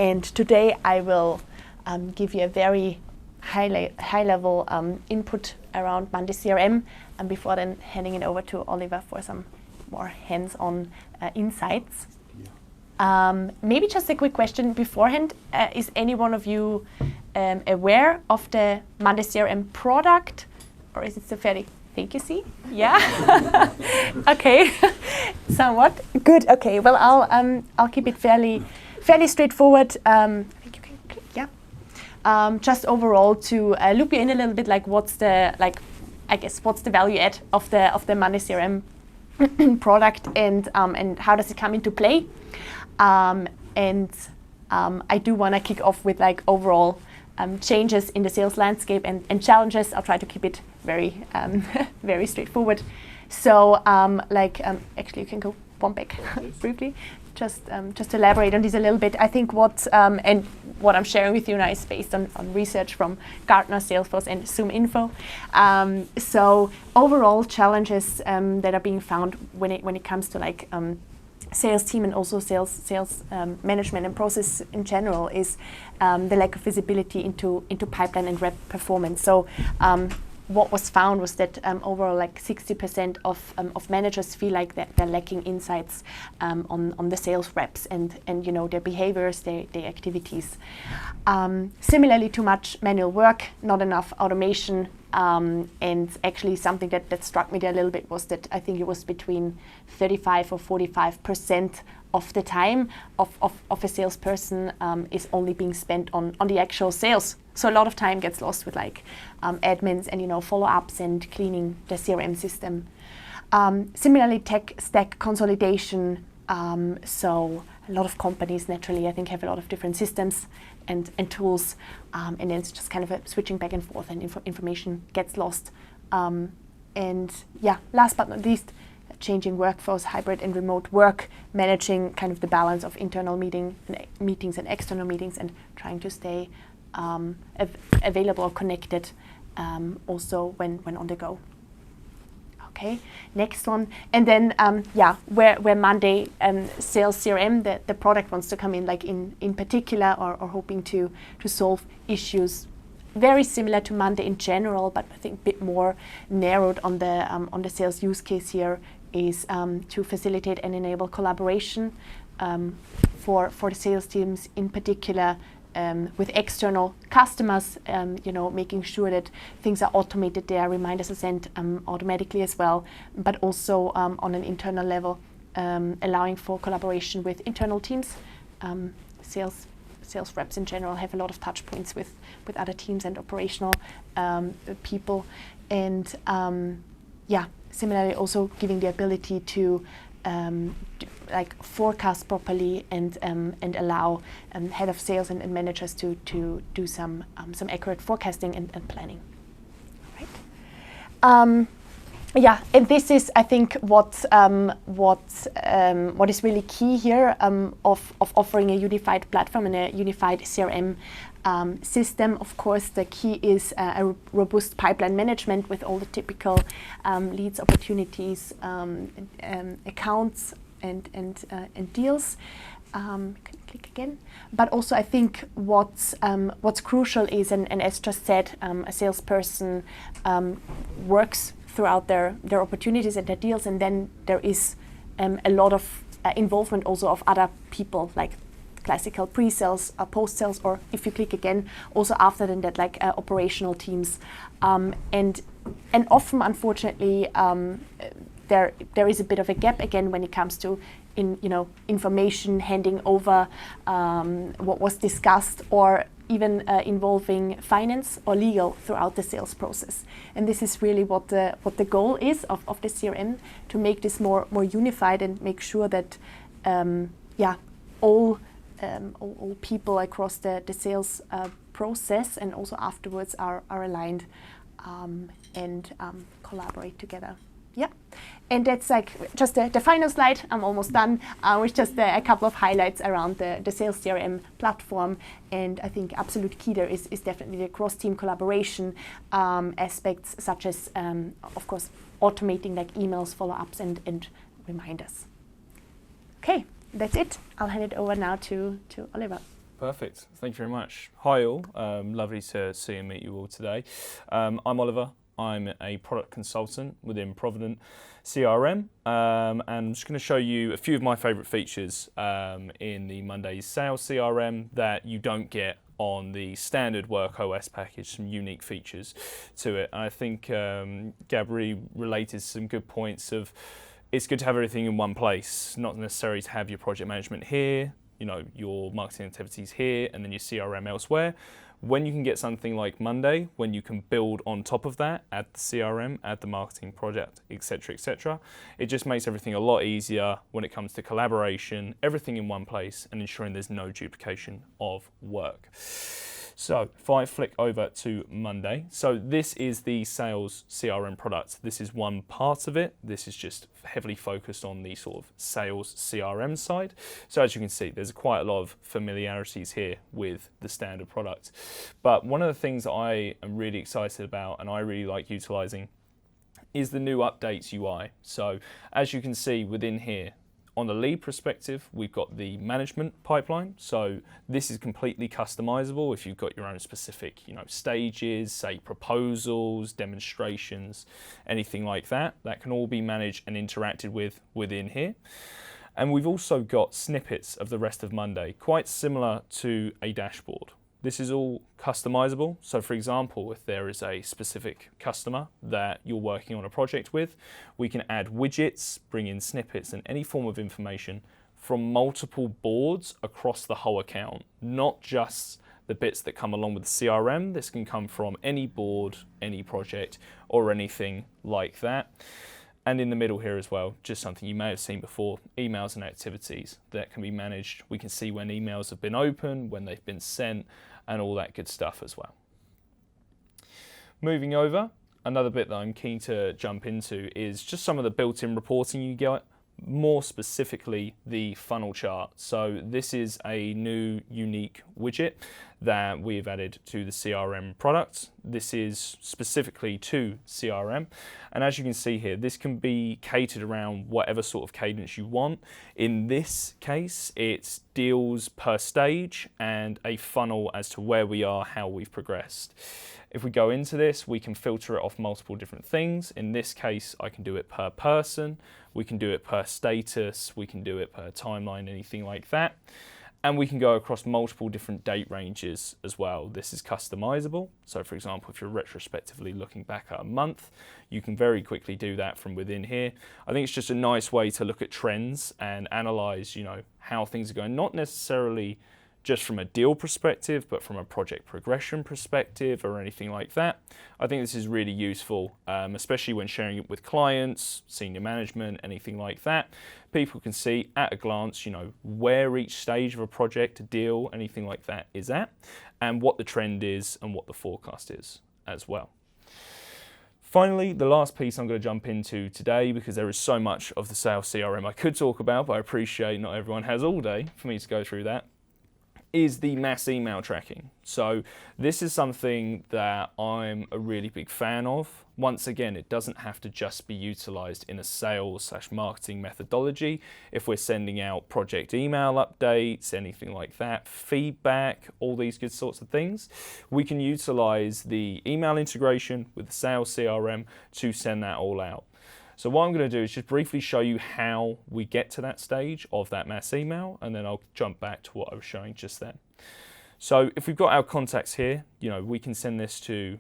And today I will give you a very high-level input around Monday CRM, and before then handing it over to Oliver for some more hands-on insights. Maybe just a quick question beforehand. Is any one of you aware of the Monday CRM product, or is it still fairly? Thank you, see? Yeah? Okay, somewhat. Good, okay. Well, I'll keep it fairly straightforward. I think you can click, yeah. Just overall to loop you in a little bit, like what's the value add of the Monday CRM product, and how does it come into play? I do want to kick off with like overall changes in the sales landscape and challenges. I'll try to keep it very very straightforward. So actually you can go one back briefly. Just to elaborate on this a little bit, I think what I'm sharing with you now is based on research from Gartner, Salesforce, and Zoom Info. So overall challenges that are being found when it comes to like sales team and also sales management and process in general is the lack of visibility into pipeline and rep performance. So what was found was that overall like 60% of managers feel like they're lacking insights on the sales reps and their behaviors, their activities. Similarly, too much manual work, not enough automation, and actually something that struck me there a little bit was that I think it was between 35 or 45% of the time of a salesperson is only being spent on the actual sales. So a lot of time gets lost with like admins and follow-ups and cleaning the CRM system. Similarly, tech stack consolidation. So a lot of companies naturally, I think, have a lot of different systems and tools, and then it's just kind of a switching back and forth, and information gets lost. And yeah, last but not least, changing workforce, hybrid and remote work, managing kind of the balance of internal meetings and external meetings, and trying to stay available or connected also when on the go. Okay, next one. And then where Monday Sales CRM, the product wants to come in, like in particular, or hoping to solve issues very similar to Monday in general, but I think a bit more narrowed on the sales use case here, is to facilitate and enable collaboration for the sales teams, in particular with external customers, making sure that things are automated there, reminders are sent automatically as well, but also on an internal level, allowing for collaboration with internal teams. Sales reps in general have a lot of touch points with other teams and operational people, and similarly also giving the ability to forecast properly and allow head of sales and managers to do some accurate forecasting and planning. Right. And this is, I think, what is really key here of offering a unified platform and a unified CRM system. Of course, the key is a robust pipeline management with all the typical leads, opportunities, accounts, and deals. Can you click again? But also, I think what's crucial is, and as just said, a salesperson works throughout their opportunities and their deals, and then there is a lot of involvement also of other people, like classical pre-sales, post-sales, or if you click again, also after then that operational teams, and often, unfortunately, there is a bit of a gap again when it comes to information handing over, what was discussed, or even involving finance or legal throughout the sales process. And this is really what the goal is of the CRM, to make this more unified and make sure that all people across the sales process and also afterwards are aligned and collaborate together. Yeah, and that's like just the final slide. I'm almost done with just a couple of highlights around the Sales CRM platform. And I think absolute key there is definitely the cross-team collaboration aspects, such as, of course, automating like emails, follow-ups, and reminders. Okay, that's it. I'll hand it over now to Oliver. Perfect. Thank you very much. Hi all. Lovely to see and meet you all today. I'm Oliver. I'm a product consultant within Provident CRM, and I'm just going to show you a few of my favourite features in the Monday's Sales CRM that you don't get on the standard WorkOS package, some unique features to it. And I think Gabri related some good points of it's good to have everything in one place, not necessarily to have your project management here, your marketing activities here, and then your CRM elsewhere. When you can get something like Monday, when you can build on top of that, add the CRM, add the marketing project, etc., it just makes everything a lot easier when it comes to collaboration, everything in one place, and ensuring there's no duplication of work. So if I flick over to Monday, so this is the Sales CRM product. This is one part of it. This is just heavily focused on the sort of Sales CRM side. So as you can see, there's quite a lot of familiarities here with the standard product. But one of the things that I am really excited about and I really like utilizing is the new updates UI. So as you can see within here, on the lead perspective, we've got the management pipeline. So this is completely customizable if you've got your own specific, stages, say proposals, demonstrations, anything like that. That can all be managed and interacted with within here. And we've also got snippets of the rest of Monday, quite similar to a dashboard. This is all customizable. So for example, if there is a specific customer that you're working on a project with, we can add widgets, bring in snippets and any form of information from multiple boards across the whole account, not just the bits that come along with the CRM. This can come from any board, any project, or anything like that. And in the middle here as well, just something you may have seen before, emails and activities that can be managed. We can see when emails have been opened, when they've been sent, and all that good stuff as well. Moving over, another bit that I'm keen to jump into is just some of the built-in reporting you get, more specifically the funnel chart. So this is a new unique widget that we've added to the CRM product. This is specifically to CRM, and as you can see here, this can be catered around whatever sort of cadence you want. In this case, it's deals per stage and a funnel as to where we are, how we've progressed. If we go into this, we can filter it off multiple different things. In this case, I can do it per person, we can do it per status, we can do it per timeline, anything like that. And we can go across multiple different date ranges as well. This is customizable. So for example, if you're retrospectively looking back at a month, you can very quickly do that from within here. I think it's just a nice way to look at trends and analyze, how things are going, not necessarily just from a deal perspective, but from a project progression perspective or anything like that. I think this is really useful, especially when sharing it with clients, senior management, anything like that. People can see at a glance, where each stage of a project, a deal, anything like that is at, and what the trend is and what the forecast is as well. Finally, the last piece I'm going to jump into today, because there is so much of the Sales CRM I could talk about, but I appreciate not everyone has all day for me to go through that, is the mass email tracking. So this is something that I'm a really big fan of. Once again, it doesn't have to just be utilized in a sales/marketing methodology. If we're sending out project email updates, anything like that, feedback, all these good sorts of things, we can utilize the email integration with the Sales CRM to send that all out. So what I'm going to do is just briefly show you how we get to that stage of that mass email, and then I'll jump back to what I was showing just then. So if we've got our contacts here, we can send this to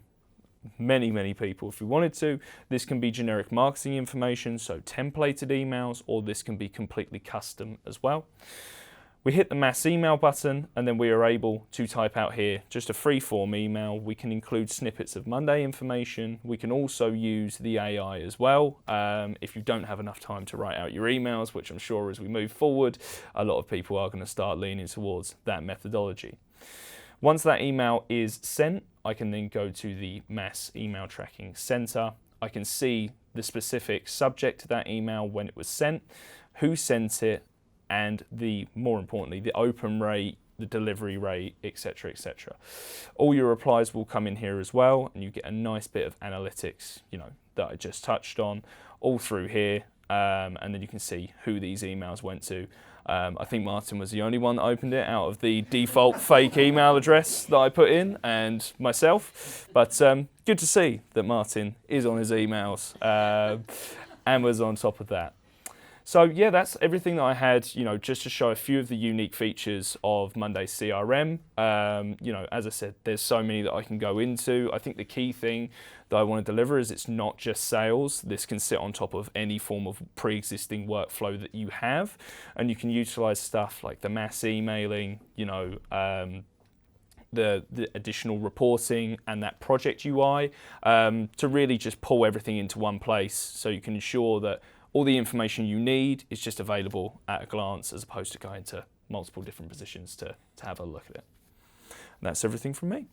many people if we wanted to. This can be generic marketing information, so templated emails, or this can be completely custom as well. We hit the mass email button and then we are able to type out here just a free form email. We can include snippets of Monday information. We can also use the AI as well. If you don't have enough time to write out your emails, which I'm sure as we move forward, a lot of people are going to start leaning towards that methodology. Once that email is sent, I can then go to the mass email tracking center. I can see the specific subject to that email, when it was sent, who sent it, and more importantly, the open rate, the delivery rate, etc., etc. All your replies will come in here as well, and you get a nice bit of analytics, that I just touched on, all through here, and then you can see who these emails went to. I think Martin was the only one that opened it out of the default fake email address that I put in, and myself. But good to see that Martin is on his emails and was on top of that. So yeah, that's everything that I had, just to show a few of the unique features of Monday CRM. As I said, there's so many that I can go into. I think the key thing that I want to deliver is it's not just sales. This can sit on top of any form of pre-existing workflow that you have, and you can utilize stuff like the mass emailing, the additional reporting and that project UI to really just pull everything into one place, so you can ensure that all the information you need is just available at a glance, as opposed to going to multiple different positions to have a look at it. And that's everything from me.